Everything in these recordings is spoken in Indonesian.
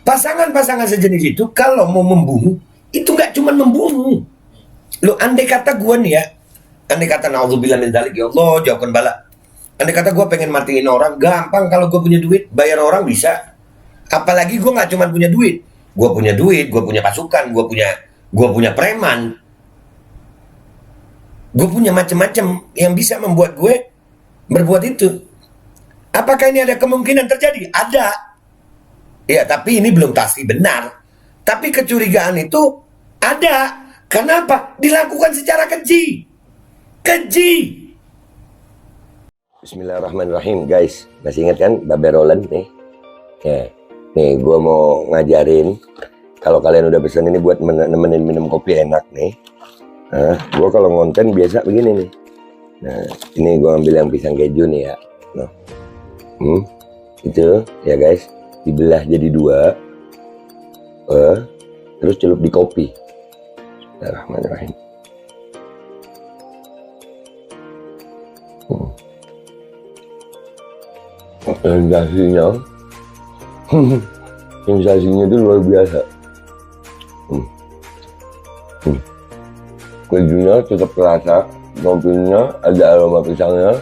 Pasangan-pasangan sejenis itu kalau mau membunuh, itu nggak cuma membunuh. Lo andai kata gue nih ya, andai kata naudzubillah min dzalik, ya Allah jauhkan bala. Andai kata gue pengen matiin orang, gampang kalau gue punya duit, bayar orang bisa. Apalagi gue nggak cuma punya duit, gue punya pasukan, gue punya preman, gue punya macam-macam yang bisa membuat gue berbuat itu. Apakah ini ada kemungkinan terjadi? Ada. Ya, tapi ini belum pasti benar. Tapi kecurigaan itu ada. Kenapa? Dilakukan secara keji. Keji. Bismillahirrahmanirrahim, guys. Masih ingat kan Babe Roland nih? Ya. Nih, gue mau ngajarin. Kalau kalian udah pesen ini buat nemenin minum kopi enak nih. Nah, gue kalau ngonten biasa begini nih. Nah, ini gue ambil yang pisang keju nih ya. Nah. Itu ya guys. Dibelah jadi dua, terus celup di kopi. Bismillahirrahmanirrahim. Sensasinya itu luar biasa. Kejunya tetap terasa, kopinya ada aroma pisangnya.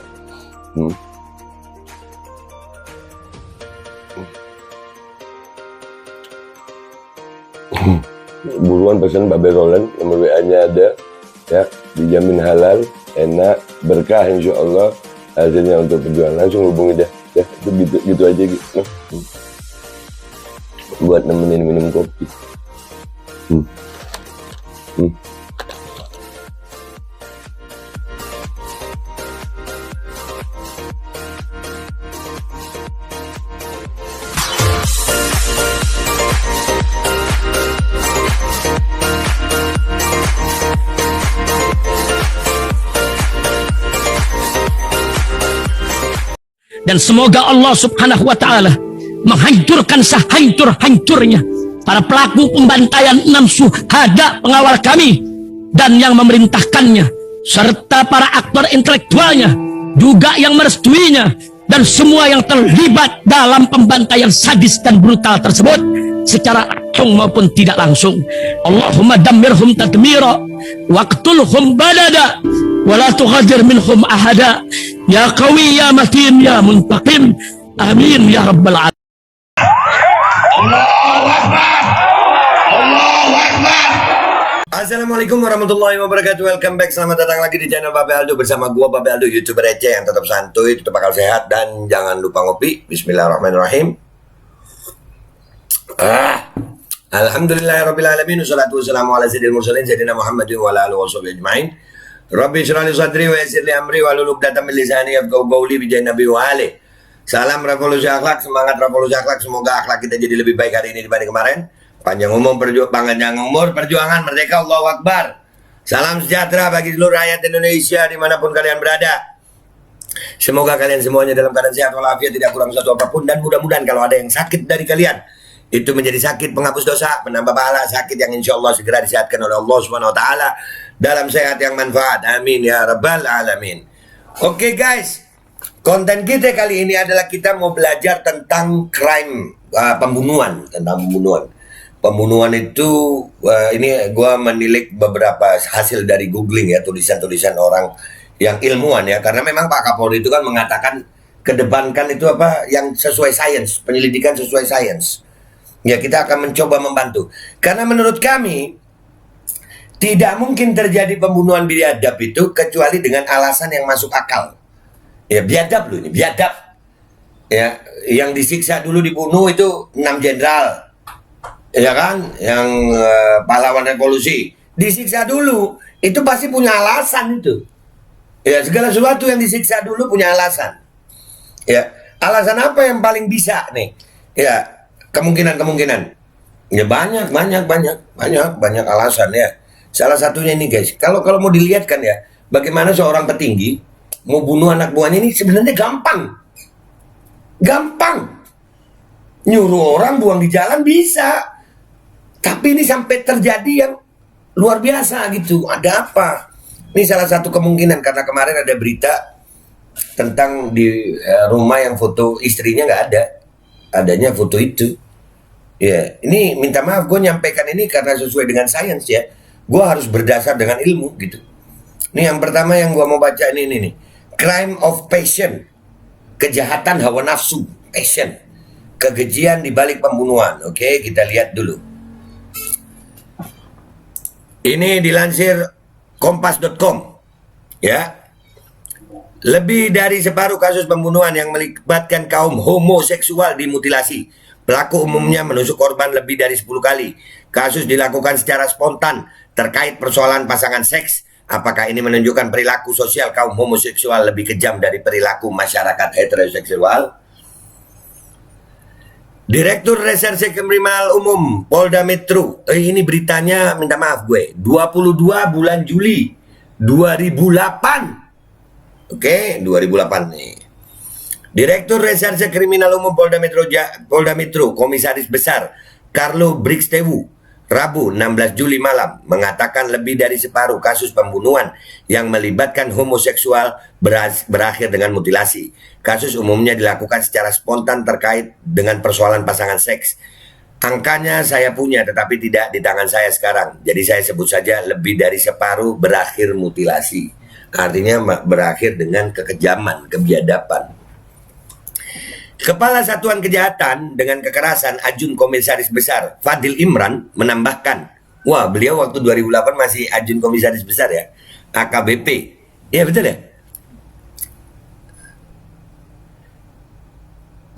Buruan pesan Babe Roland, nomor WA-nya ada ya, dijamin halal, enak, berkah insya Allah hasilnya untuk perjuangan. Langsung hubungi dah ya, itu gitu aja gitu. Buat nemenin minum kopi. Dan semoga Allah subhanahu wa ta'ala menghancurkan sehancur-hancurnya para pelaku pembantaian 6 syuhada pengawal kami dan yang memerintahkannya, serta para aktor intelektualnya juga yang merestuinya, dan semua yang terlibat dalam pembantaian sadis dan brutal tersebut secara langsung maupun tidak langsung. Allahumma dammirhum tadmira waqtulhum badada wala tughadir minhum ahada ya qawi ya matin ya muntaqim, amin ya rabbal alamin. Allahu Akbar. Allahu Akbar. Assalamualaikum warahmatullahi wabarakatuh. Welcome back, selamat datang lagi di channel Babe Aldo bersama gua Babe Aldo, YouTuber receh yang tetap santuy, tetap bakal sehat, dan jangan lupa ngopi. Bismillahirrahmanirrahim. Alhamdulillahirabbil alamin, wassalatu wassalamu ala sayyidil mursalin sayyidina Muhammadin wa ala alihi washabihi ajmain. Rabbi shrah li sadri wa yassir li amri wahlul 'uqdatam min lisani yafqahu qawli bi jahi nabi wa ali. Salam revolusi akhlak, semangat revolusi akhlak. Semoga akhlak kita jadi lebih baik hari ini dibanding kemarin. Panjang umur perjuangan merdeka, Allahu Akbar. Salam sejahtera bagi seluruh rakyat Indonesia dimanapun kalian berada. Semoga kalian semuanya dalam keadaan sehat walafiat, tidak kurang satu apapun, dan mudah-mudahan kalau ada yang sakit dari kalian, itu menjadi sakit penghapus dosa, penambah pahala, sakit yang insya Allah segera disehatkan oleh Allah Subhanahu Wa Taala dalam sehat yang manfaat. Amin ya rabbal alamin. Oke guys, konten kita kali ini adalah kita mau belajar tentang crime, pembunuhan, tentang pembunuhan. Pembunuhan itu, ini gue menilik beberapa hasil dari googling ya, tulisan-tulisan orang yang ilmuwan ya, karena memang Pak Kapolri itu kan mengatakan kedepankan itu apa yang sesuai sains, penyelidikan sesuai sains. Ya, kita akan mencoba membantu. Karena menurut kami tidak mungkin terjadi pembunuhan biadab itu kecuali dengan alasan yang masuk akal. Ya, biadab loh ini, biadab. Ya, yang disiksa dulu dibunuh itu 6 jenderal. Ya kan, yang pahlawan revolusi disiksa dulu, itu pasti punya alasan itu. Ya, segala sesuatu yang disiksa dulu punya alasan. Ya, alasan apa yang paling bisa nih? Ya, kemungkinan ya banyak alasan ya. Salah satunya ini guys, kalau mau dilihat kan ya, bagaimana seorang petinggi mau bunuh anak buahnya ini sebenarnya gampang nyuruh orang buang di jalan bisa, tapi ini sampai terjadi yang luar biasa gitu. Ada apa? Ini salah satu kemungkinan, karena kemarin ada berita tentang di rumah yang foto istrinya nggak ada, adanya foto itu. Ya, ini minta maaf gue nyampaikan ini karena sesuai dengan sains ya. Gue harus berdasar dengan ilmu gitu. Ini yang pertama yang gue mau baca ini nih. Crime of passion. Kejahatan hawa nafsu, passion. Kekejian di balik pembunuhan. Oke, kita lihat dulu. Ini dilansir kompas.com. Ya. Lebih dari separuh kasus pembunuhan yang melibatkan kaum homoseksual dimutilasi. Pelaku umumnya menusuk korban lebih dari 10 kali. Kasus dilakukan secara spontan terkait persoalan pasangan seks. Apakah ini menunjukkan perilaku sosial kaum homoseksual lebih kejam dari perilaku masyarakat heteroseksual? Direktur Reserse Kriminal Umum Polda Metro. Ini beritanya minta maaf gue. 22 bulan Juli 2008. Oke, 2008 nih. Direktur Reserse Kriminal Umum Polda Metro, Komisaris Besar Carlo Brixtewu, Rabu 16 Juli malam mengatakan lebih dari separuh kasus pembunuhan yang melibatkan homoseksual berakhir dengan mutilasi. Kasus umumnya dilakukan secara spontan terkait dengan persoalan pasangan seks. Angkanya saya punya tetapi tidak di tangan saya sekarang. Jadi saya sebut saja lebih dari separuh berakhir mutilasi. Artinya berakhir dengan kekejaman, kebiadaban. Kepala Satuan Kejahatan dengan Kekerasan Ajun Komisaris Besar Fadil Imran menambahkan, wah beliau waktu 2008 masih Ajun Komisaris Besar ya, AKBP. Iya betul ya?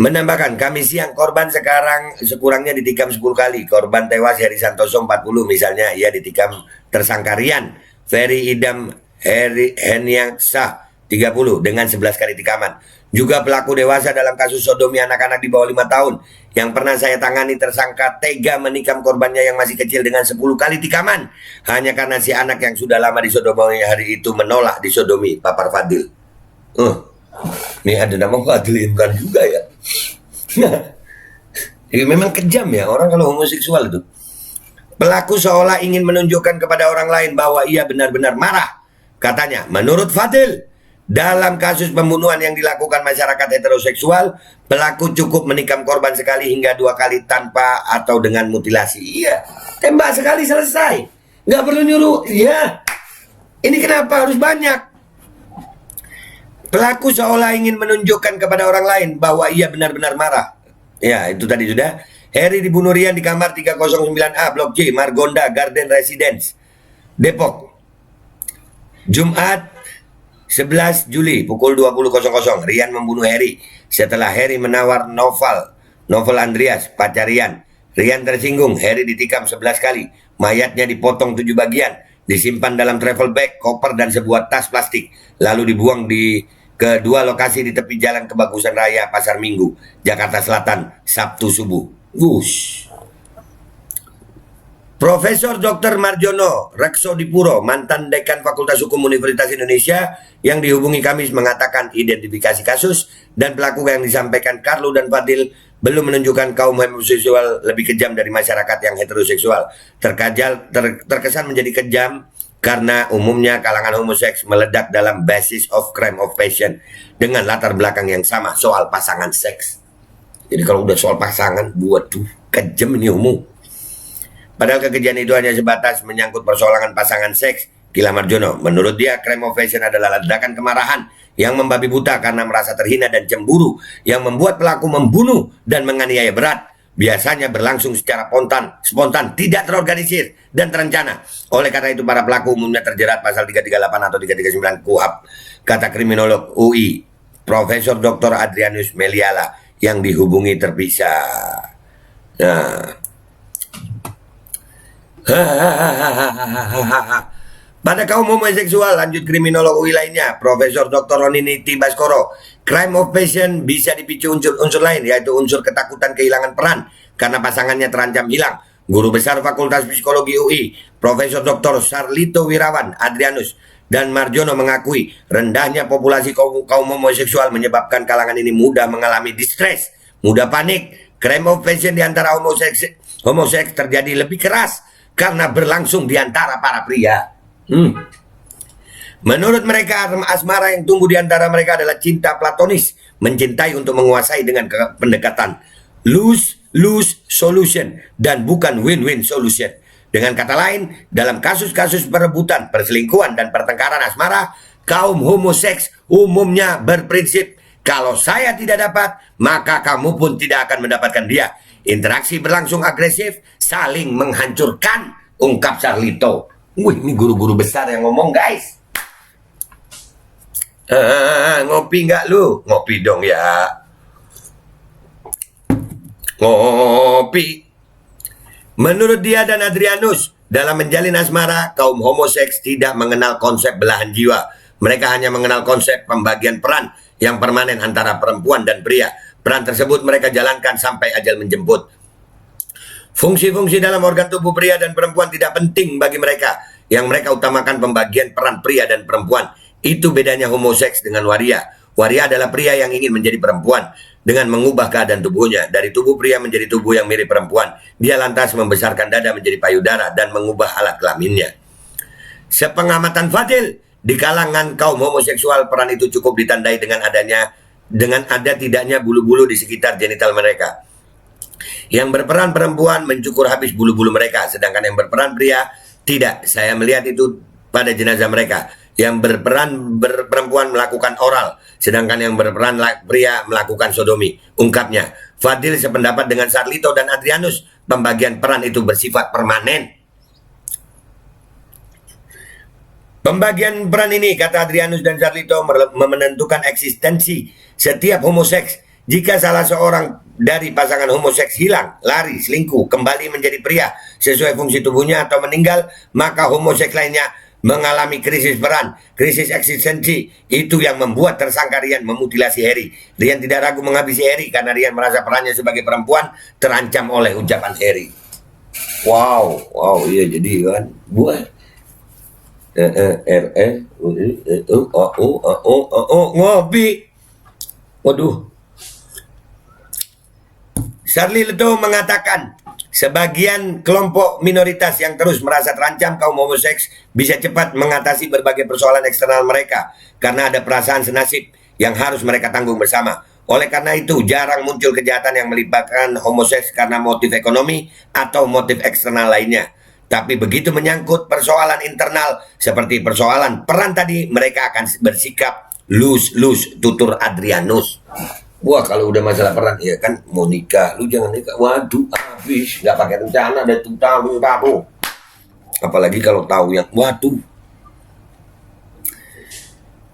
Menambahkan, kami siang korban sekarang sekurangnya ditikam 10 kali. Korban tewas Heri Santoso 40 misalnya, ia ditikam tersangka Rian. Ferry Idam Heniang Sah 30 dengan 11 kali tikaman. Juga pelaku dewasa dalam kasus sodomi anak-anak di bawah 5 tahun yang pernah saya tangani, tersangka tega menikam korbannya yang masih kecil dengan 10 kali tikaman hanya karena si anak yang sudah lama disodomi hari itu menolak disodomi, papar Fadil. Ini ada nama Fadil Imran juga ya. Ini memang kejam ya orang kalau homoseksual itu. Pelaku seolah ingin menunjukkan kepada orang lain bahwa ia benar-benar marah. Katanya, menurut Fadil, dalam kasus pembunuhan yang dilakukan masyarakat heteroseksual, pelaku cukup menikam korban sekali hingga 2 kali tanpa atau dengan mutilasi. Iya, tembak sekali selesai. Nggak perlu nyuruh. Iya, ini kenapa harus banyak? Pelaku seolah ingin menunjukkan kepada orang lain bahwa ia benar-benar marah. Ya, itu tadi sudah. Heri dibunuh Rian di kamar 309A, Blok J, Margonda Garden Residence, Depok. Jumat 11 Juli pukul 20.00 Rian membunuh Heri setelah Heri menawar Novel Andreas, pacar Rian. Rian tersinggung, Heri ditikam 11 kali. Mayatnya dipotong 7 bagian, disimpan dalam travel bag, koper dan sebuah tas plastik, lalu dibuang di kedua lokasi di tepi jalan Kebagusan Raya Pasar Minggu, Jakarta Selatan, Sabtu subuh. Profesor Dr. Marjono Reksodipuro, mantan Dekan Fakultas Hukum Universitas Indonesia yang dihubungi Kamis mengatakan identifikasi kasus dan pelaku yang disampaikan Carlo dan Fadil belum menunjukkan kaum homoseksual lebih kejam dari masyarakat yang heteroseksual. Terkesan menjadi kejam karena umumnya kalangan homoseks meledak dalam basis of crime of passion dengan latar belakang yang sama soal pasangan seks. Jadi kalau udah soal pasangan, waduh, kejam ini umum. Padahal kekejian itu hanya sebatas menyangkut persoalan pasangan seks, kila Marjono. Menurut dia, crime of passion adalah ledakan kemarahan yang membabi buta karena merasa terhina dan cemburu yang membuat pelaku membunuh dan menganiaya berat. Biasanya berlangsung secara spontan, tidak terorganisir dan terencana. Oleh karena itu, para pelaku umumnya terjerat pasal 338 atau 339 KUHP, kata kriminolog UI, Profesor Dr. Adrianus Meliala yang dihubungi terpisah. Nah, pada kaum homoseksual, lanjut kriminolog UI lainnya, Profesor Dr. Roniniti Baskoro, crime of passion bisa dipicu unsur lain, yaitu unsur ketakutan kehilangan peran karena pasangannya terancam hilang. Guru Besar Fakultas Psikologi UI, Profesor Dr. Sarlito Wirawan Adrianus dan Marjono mengakui rendahnya populasi kaum homoseksual menyebabkan kalangan ini mudah mengalami distres, mudah panik. Crime of passion di antara homoseks terjadi lebih keras karena berlangsung di antara para pria. Menurut mereka, asmara yang tumbuh di antara mereka adalah cinta platonis, mencintai untuk menguasai dengan pendekatan lust, lose-lose solution dan bukan win-win solution. Dengan kata lain, dalam kasus-kasus perebutan, perselingkuhan, dan pertengkaran asmara, kaum homoseks umumnya berprinsip, kalau saya tidak dapat, maka kamu pun tidak akan mendapatkan dia. Interaksi berlangsung agresif, saling menghancurkan, ungkap Sarlito. Wih, ini guru-guru besar yang ngomong, guys. Ngopi nggak lu? Ngopi dong ya. Ngopi. Menurut dia dan Adrianus, dalam menjalin asmara, kaum homoseks tidak mengenal konsep belahan jiwa. Mereka hanya mengenal konsep pembagian peran yang permanen antara perempuan dan pria. Peran tersebut mereka jalankan sampai ajal menjemput. Fungsi-fungsi dalam organ tubuh pria dan perempuan tidak penting bagi mereka. Yang mereka utamakan pembagian peran pria dan perempuan. Itu bedanya homoseks dengan waria. Waria adalah pria yang ingin menjadi perempuan dengan mengubah keadaan tubuhnya dari tubuh pria menjadi tubuh yang mirip perempuan. Dia lantas membesarkan dada menjadi payudara dan mengubah alat kelaminnya. Sepengamatan Fadil, di kalangan kaum homoseksual peran itu cukup ditandai dengan ada tidaknya bulu-bulu di sekitar genital mereka. Yang berperan perempuan mencukur habis bulu-bulu mereka, sedangkan yang berperan pria tidak. Saya melihat itu pada jenazah mereka. Yang berperan perempuan melakukan oral, sedangkan yang berperan pria melakukan sodomi, ungkapnya. Fadil sependapat dengan Sarlito dan Adrianus, pembagian peran itu bersifat permanen. Pembagian peran ini, kata Adrianus dan Sarlito, menentukan eksistensi setiap homoseks. Jika salah seorang dari pasangan homoseks hilang, lari, selingkuh, kembali menjadi pria sesuai fungsi tubuhnya atau meninggal, maka homoseks lainnya mengalami krisis peran, krisis eksistensi. Itu yang membuat tersangka Rian memutilasi Heri. Rian tidak ragu menghabisi Heri karena Rian merasa perannya sebagai perempuan terancam oleh ucapan Heri. Wow, iya jadi kan buat ngopi. Waduh. Sarlito mengatakan, sebagian kelompok minoritas yang terus merasa terancam kaum homoseks bisa cepat mengatasi berbagai persoalan eksternal mereka karena ada perasaan senasib yang harus mereka tanggung bersama. Oleh karena itu, jarang muncul kejahatan yang melibatkan homoseks karena motif ekonomi atau motif eksternal lainnya. Tapi begitu menyangkut persoalan internal seperti persoalan peran tadi, mereka akan bersikap lose-lose, tutur Adrianus. Wah, kalau udah masalah peran, ya kan mau nikah, lu jangan nikah. Waduh, habis, nggak pakai rencana, ada tahu. Apalagi kalau tahu yang, waduh.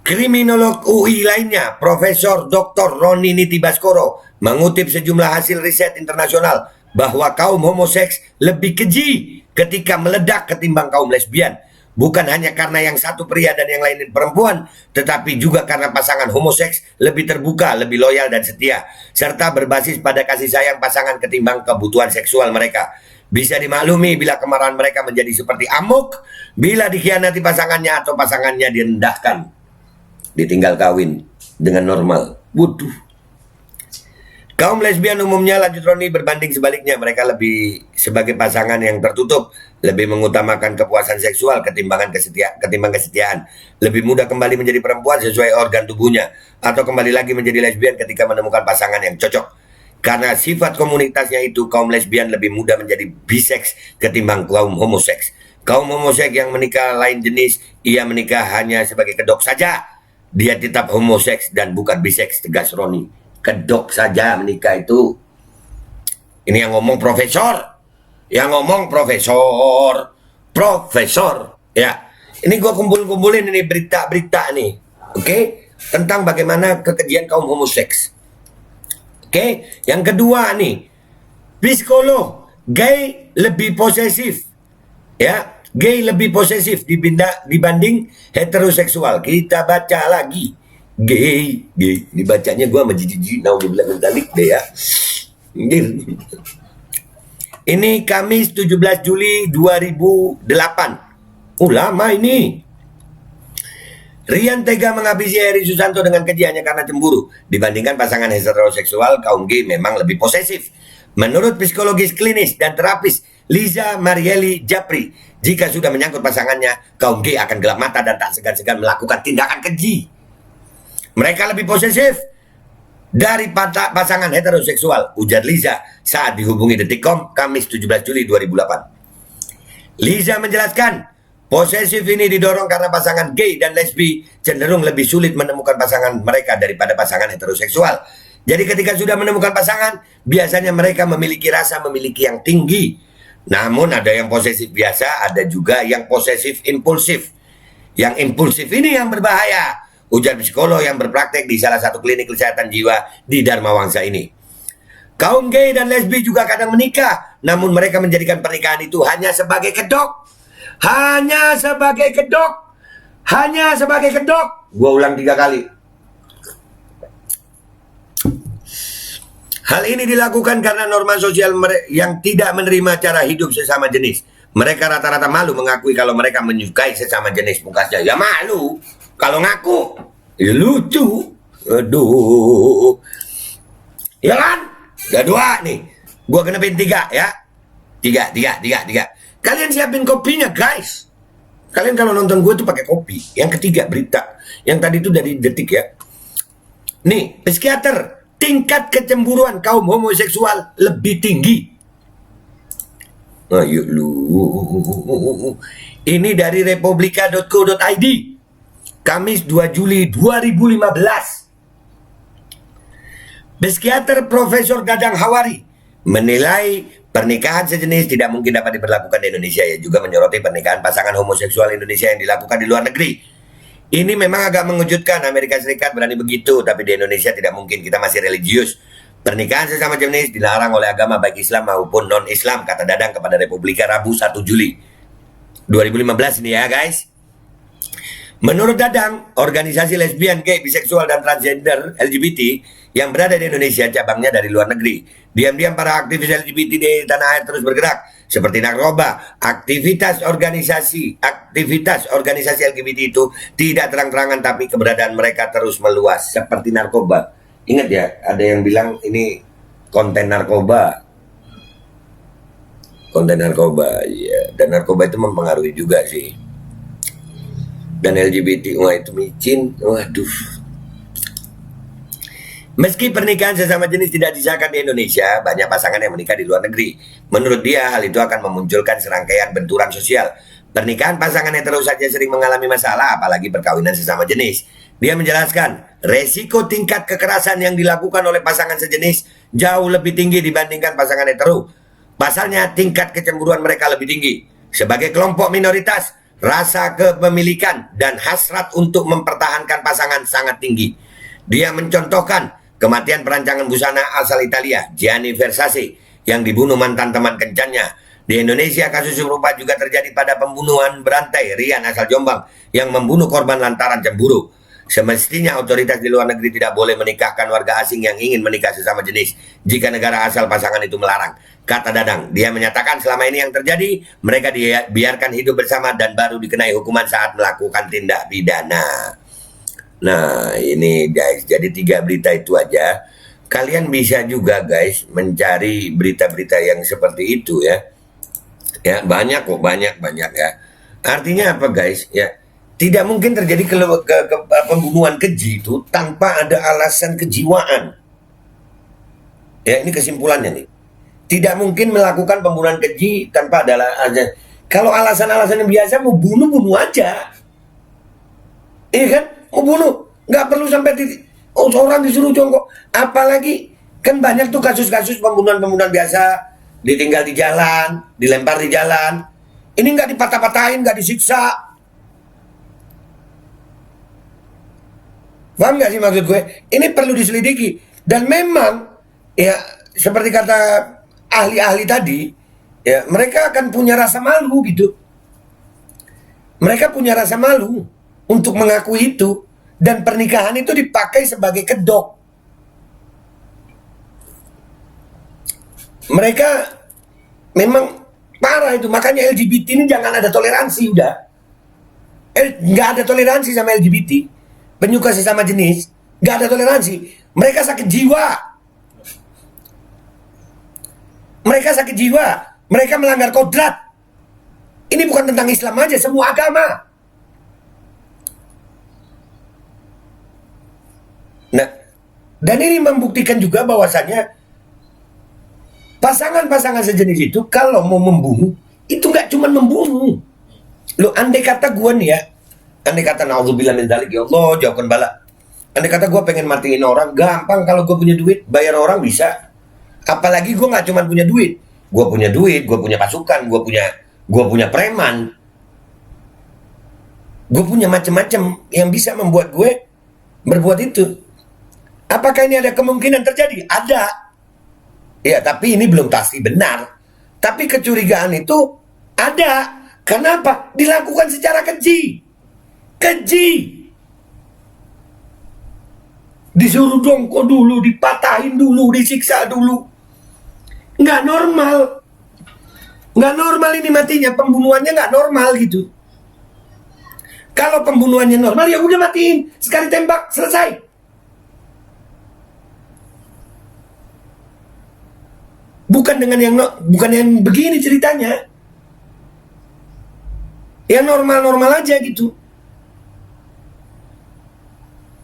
Kriminolog UI lainnya, Profesor Dr. Roni Niti Baskoro, mengutip sejumlah hasil riset internasional bahwa kaum homoseks lebih keji ketika meledak ketimbang kaum lesbian. Bukan hanya karena yang satu pria dan yang lain perempuan, tetapi juga karena pasangan homoseks lebih terbuka, lebih loyal dan setia, serta berbasis pada kasih sayang pasangan ketimbang kebutuhan seksual mereka. Bisa dimaklumi bila kemarahan mereka menjadi seperti amuk bila dikhianati pasangannya atau pasangannya direndahkan, ditinggal kawin dengan normal. Waduh. Kaum lesbian umumnya, lanjut Roni, berbanding sebaliknya, mereka lebih sebagai pasangan yang tertutup, lebih mengutamakan kepuasan seksual ketimbang kesetiaan, lebih mudah kembali menjadi perempuan sesuai organ tubuhnya, atau kembali lagi menjadi lesbian ketika menemukan pasangan yang cocok. Karena sifat komunitasnya itu, kaum lesbian lebih mudah menjadi biseks ketimbang kaum homoseks. Kaum homoseks yang menikah lain jenis, ia menikah hanya sebagai kedok saja. Dia tetap homoseks dan bukan biseks, tegas Roni. Kedok saja menikah itu. Ini yang ngomong profesor. Yang ngomong profesor. Ya. Ini gue kumpulin ini berita-berita nih. Oke? Tentang bagaimana kekejian kaum homoseks. Oke? Yang kedua nih. Psikolog. Gay lebih posesif. Ya. Gay lebih posesif dibanding heteroseksual. Kita baca lagi. Gay. Dibacanya gue sama jijik naudzubillah min dzalik deh ya. Ini Kamis 17 Juli 2008. Lama ini. Rian tega menghabisi Heri Susanto dengan kejiannya karena cemburu. Dibandingkan pasangan heteroseksual, kaum gay memang lebih posesif. Menurut psikologis klinis dan terapis Liza Marieli Japri, jika sudah menyangkut pasangannya, kaum gay akan gelap mata dan tak segan-segan melakukan tindakan keji. Mereka lebih posesif dari pasangan heteroseksual, ujar Liza saat dihubungi Detikcom Kamis 17 Juli 2008. Liza menjelaskan, posesif ini didorong karena pasangan gay dan lesbi cenderung lebih sulit menemukan pasangan mereka daripada pasangan heteroseksual. Jadi ketika sudah menemukan pasangan, biasanya mereka memiliki rasa memiliki yang tinggi. Namun ada yang posesif biasa, ada juga yang posesif impulsif. Yang impulsif ini yang berbahaya, ujar psikolog yang berpraktek di salah satu klinik kesehatan jiwa di Dharma Wangsa ini. Kaum gay dan lesbi juga kadang menikah, namun mereka menjadikan pernikahan itu hanya sebagai kedok. Hanya sebagai kedok. Hanya sebagai kedok. Gua ulang 3 kali. Hal ini dilakukan karena norma sosial yang tidak menerima cara hidup sesama jenis. Mereka rata-rata malu mengakui kalau mereka menyukai sesama jenis pungkasnya. Ya malu. Kalau ngaku, ya lucu. Aduh. Ya kan? Udah 2 nih. Gua kena pin 3 ya. 3. Kalian siapin kopinya guys. Kalian kalau nonton gue tuh pakai kopi. Yang ketiga berita. Yang tadi itu dari Detik ya. Nih, psikiater, tingkat kecemburuan kaum homoseksual lebih tinggi. Ayo lu. Ini dari republika.co.id. Kamis 2 Juli 2015. Psikiater Profesor Dadang Hawari menilai pernikahan sejenis tidak mungkin dapat diberlakukan di Indonesia. Ya juga menyoroti pernikahan pasangan homoseksual Indonesia yang dilakukan di luar negeri. Ini memang agak mengejutkan, Amerika Serikat berani begitu, tapi di Indonesia tidak mungkin, kita masih religius. Pernikahan sesama jenis dilarang oleh agama baik Islam maupun non-Islam, kata Dadang kepada Republika Rabu 1 Juli 2015 ini ya guys. Menurut Dadang, organisasi lesbian, gay, biseksual, dan transgender LGBT yang berada di Indonesia cabangnya dari luar negeri. Diam-diam para aktivis LGBT di tanah air terus bergerak, seperti narkoba. Aktivitas organisasi LGBT itu tidak terang-terangan, tapi keberadaan mereka terus meluas, seperti narkoba. Ingat ya, ada yang bilang ini konten narkoba. Konten narkoba, ya. Dan narkoba itu mempengaruhi juga sih. Dan LGBT, wah itu micin, waduh. Meski pernikahan sesama jenis tidak disahkan di Indonesia, banyak pasangan yang menikah di luar negeri. Menurut dia, hal itu akan memunculkan serangkaian benturan sosial. Pernikahan pasangan hetero saja sering mengalami masalah, apalagi perkawinan sesama jenis. Dia menjelaskan, resiko tingkat kekerasan yang dilakukan oleh pasangan sejenis jauh lebih tinggi dibandingkan pasangan hetero. Pasalnya, tingkat kecemburuan mereka lebih tinggi. Sebagai kelompok minoritas, rasa kepemilikan dan hasrat untuk mempertahankan pasangan sangat tinggi. Dia mencontohkan kematian perancangan busana asal Italia, Gianni Versace, yang dibunuh mantan teman kencannya. Di Indonesia, kasus serupa juga terjadi pada pembunuhan berantai Rian asal Jombang yang membunuh korban lantaran cemburu. Semestinya otoritas di luar negeri tidak boleh menikahkan warga asing yang ingin menikah sesama jenis jika negara asal pasangan itu melarang, kata Dadang. Dia menyatakan selama ini yang terjadi, mereka dibiarkan hidup bersama dan baru dikenai hukuman saat melakukan tindak pidana. Nah ini guys, jadi 3 berita itu aja. Kalian bisa juga guys mencari berita-berita yang seperti itu ya. Ya banyak kok, banyak ya. Artinya apa guys? Ya tidak mungkin terjadi pembunuhan keji itu tanpa ada alasan kejiwaan. Ya ini kesimpulannya nih. Tidak mungkin melakukan pembunuhan keji tanpa ada alasan. Kalau alasan-alasan yang biasa mau bunuh aja. Iya kan? Mau bunuh. Nggak perlu sampai orang disuruh jongkok. Apalagi kan banyak tuh kasus-kasus pembunuhan biasa. Ditinggal di jalan, dilempar di jalan. Ini nggak dipatah-patahin, nggak disiksa. Paham nggak sih maksud gue? Ini perlu diselidiki. Dan memang, ya seperti kata ahli-ahli tadi, ya mereka akan punya rasa malu gitu. Mereka punya rasa malu untuk mengakui itu. Dan pernikahan itu dipakai sebagai kedok. Mereka memang parah itu. Makanya LGBT ini jangan ada toleransi udah. Nggak ada toleransi sama LGBT. Penyuka sesama jenis, nggak ada toleransi. Mereka sakit jiwa. Mereka melanggar kodrat. Ini bukan tentang Islam aja, semua agama. Nah, Dan ini membuktikan juga bahwasannya pasangan-pasangan sejenis itu kalau mau membunuh, itu nggak cuma membunuh. Loh, andai kata gue nih ya, andai kata naudzubillah min dzalik, ya Allah jauhkan bala. Andai kata gue pengen matiin orang, gampang kalau gue punya duit, bayar orang bisa. Apalagi gue nggak cuma punya duit, gue punya pasukan, gue punya preman, gue punya macam-macam yang bisa membuat gue berbuat itu. Apakah ini ada kemungkinan terjadi? Ada. Ya, tapi ini belum pasti benar. Tapi kecurigaan itu ada. Kenapa? Dilakukan secara keji. Keji. Disuruh jongkok dulu, dipatahin dulu, disiksa dulu. Nggak normal. Nggak normal ini matinya. Pembunuhannya nggak normal gitu. Kalau pembunuhannya normal, ya udah matiin. Sekali tembak, selesai. Bukan yang begini ceritanya. Yang normal-normal aja gitu.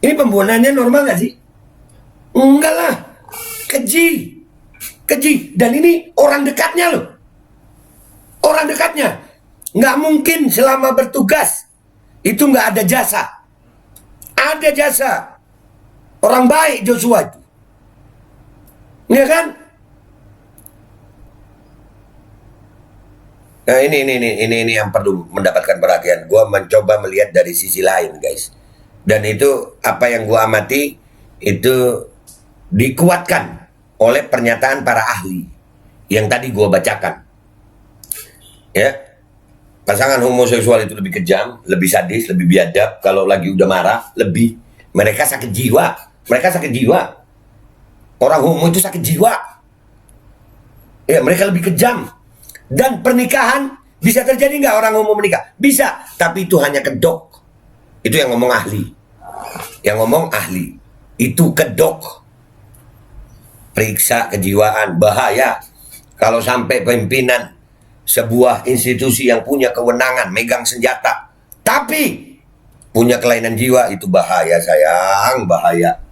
Ini pembunuhannya normal gak sih? Enggak lah. Keji. Keji. Dan ini orang dekatnya loh. Orang dekatnya. Nggak mungkin selama bertugas itu nggak ada jasa. Ada jasa. Orang baik Joshua itu. Ya kan? Nah ini yang perlu mendapatkan perhatian. Gua mencoba melihat dari sisi lain, guys. Dan itu apa yang gua amati itu dikuatkan oleh pernyataan para ahli yang tadi gua bacakan. Ya, pasangan homoseksual itu lebih kejam, lebih sadis, lebih biadab. Kalau lagi udah marah, lebih mereka sakit jiwa. Mereka sakit jiwa. Orang homo itu sakit jiwa. Ya, mereka lebih kejam. Dan pernikahan bisa terjadi nggak orang homo menikah? Bisa, tapi itu hanya kedok. Itu yang ngomong ahli. Yang ngomong ahli. Itu kedok. Periksa kejiwaan, bahaya. Kalau sampai pimpinan sebuah institusi yang punya kewenangan, megang senjata, tapi punya kelainan jiwa, itu bahaya sayang, bahaya.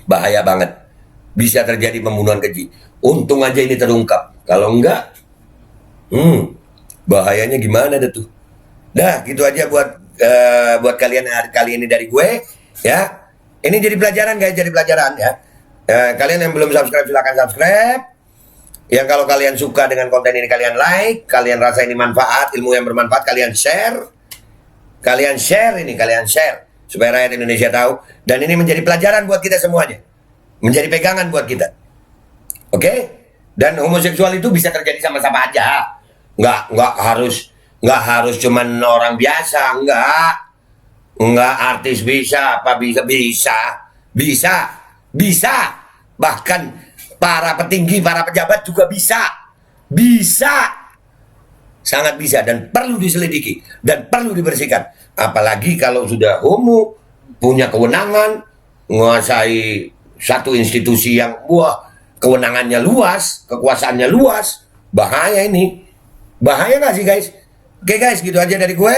Bahaya banget. Bisa terjadi pembunuhan keji. Untung aja ini terungkap. Kalau enggak, bahayanya gimana dah tuh. Dah, gitu aja buat kalian kali ini dari gue, ya. Ini jadi pelajaran guys, jadi pelajaran ya. Kalian yang belum subscribe silahkan subscribe. Yang kalau kalian suka dengan konten ini kalian like, kalian rasa ini manfaat, ilmu yang bermanfaat kalian share. Kalian share supaya rakyat Indonesia tahu, dan ini menjadi pelajaran buat kita semuanya. Menjadi pegangan buat kita. Oke? Dan homoseksual itu bisa terjadi sama siapa aja. Nggak harus cuman orang biasa, nggak artis bisa, apa bisa, bahkan para petinggi, para pejabat juga bisa, sangat bisa, dan perlu diselidiki dan perlu dibersihkan. Apalagi kalau sudah homo punya kewenangan, menguasai satu institusi yang kewenangannya luas, kekuasaannya luas, bahaya ini. Bahaya gak sih guys? Oke guys, gitu aja dari gue.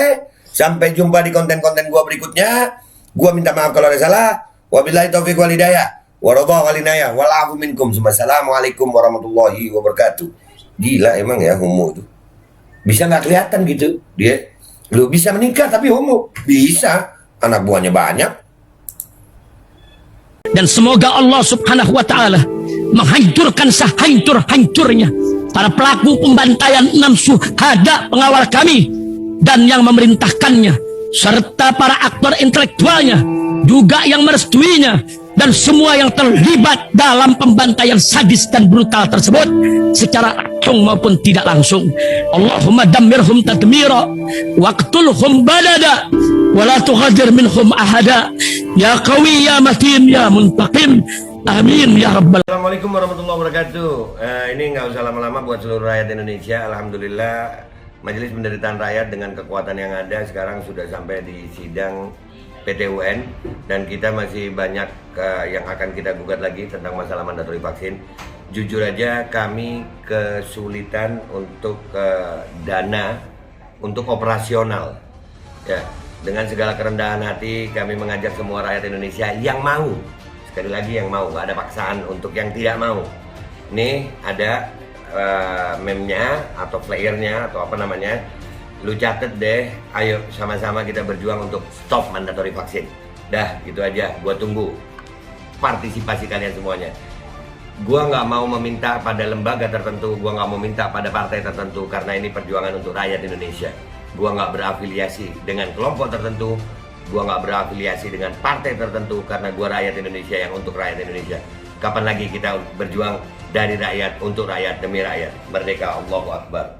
Sampai jumpa di konten-konten gue berikutnya. Gue minta maaf kalau ada salah. Wabillahi taufiq wal hidayah. Waradha walinaya. Walafu minkum. Assalamualaikum warahmatullahi wabarakatuh. Gila emang ya homo itu. Bisa gak kelihatan gitu dia. Lu bisa menikah tapi homo. Bisa. Anak buahnya banyak. Dan semoga Allah subhanahu wa ta'ala menghancurkan sehancur-hancurnya para pelaku pembantaian 6 syuhada pengawal kami dan yang memerintahkannya, serta para aktor intelektualnya juga yang merestuinya, dan semua yang terlibat dalam pembantaian sadis dan brutal tersebut secara langsung maupun tidak langsung. Allahumma dammirhum tadmira waqtulhum badada wala tughadir minhum ahada ya qawi ya matin ya muntaqim. Amin ya rabbal. Assalamualaikum warahmatullahi wabarakatuh. Ini nggak usah lama-lama buat seluruh rakyat Indonesia. Alhamdulillah Majelis Penderitaan Rakyat dengan kekuatan yang ada sekarang sudah sampai di sidang PT UN, dan kita masih banyak yang akan kita gugat lagi tentang masalah mandatori vaksin. Jujur aja kami kesulitan untuk dana untuk operasional. Ya, dengan segala kerendahan hati kami mengajak semua rakyat Indonesia yang mau. sekali lagi yang mau, nggak ada paksaan untuk yang tidak mau. Nih ada meme-nya atau flyernya atau apa namanya, lu catet deh, ayo sama-sama kita berjuang untuk stop mandatory vaksin. Dah gitu aja, gua tunggu partisipasi kalian semuanya. Gua nggak mau meminta pada lembaga tertentu, gua nggak mau minta pada partai tertentu, karena ini perjuangan untuk rakyat Indonesia. Gua nggak berafiliasi dengan kelompok tertentu, gua nggak berafiliasi dengan partai tertentu, karena gua rakyat Indonesia yang untuk rakyat Indonesia. Kapan lagi kita berjuang dari rakyat untuk rakyat demi rakyat? Merdeka, Allahu Akbar.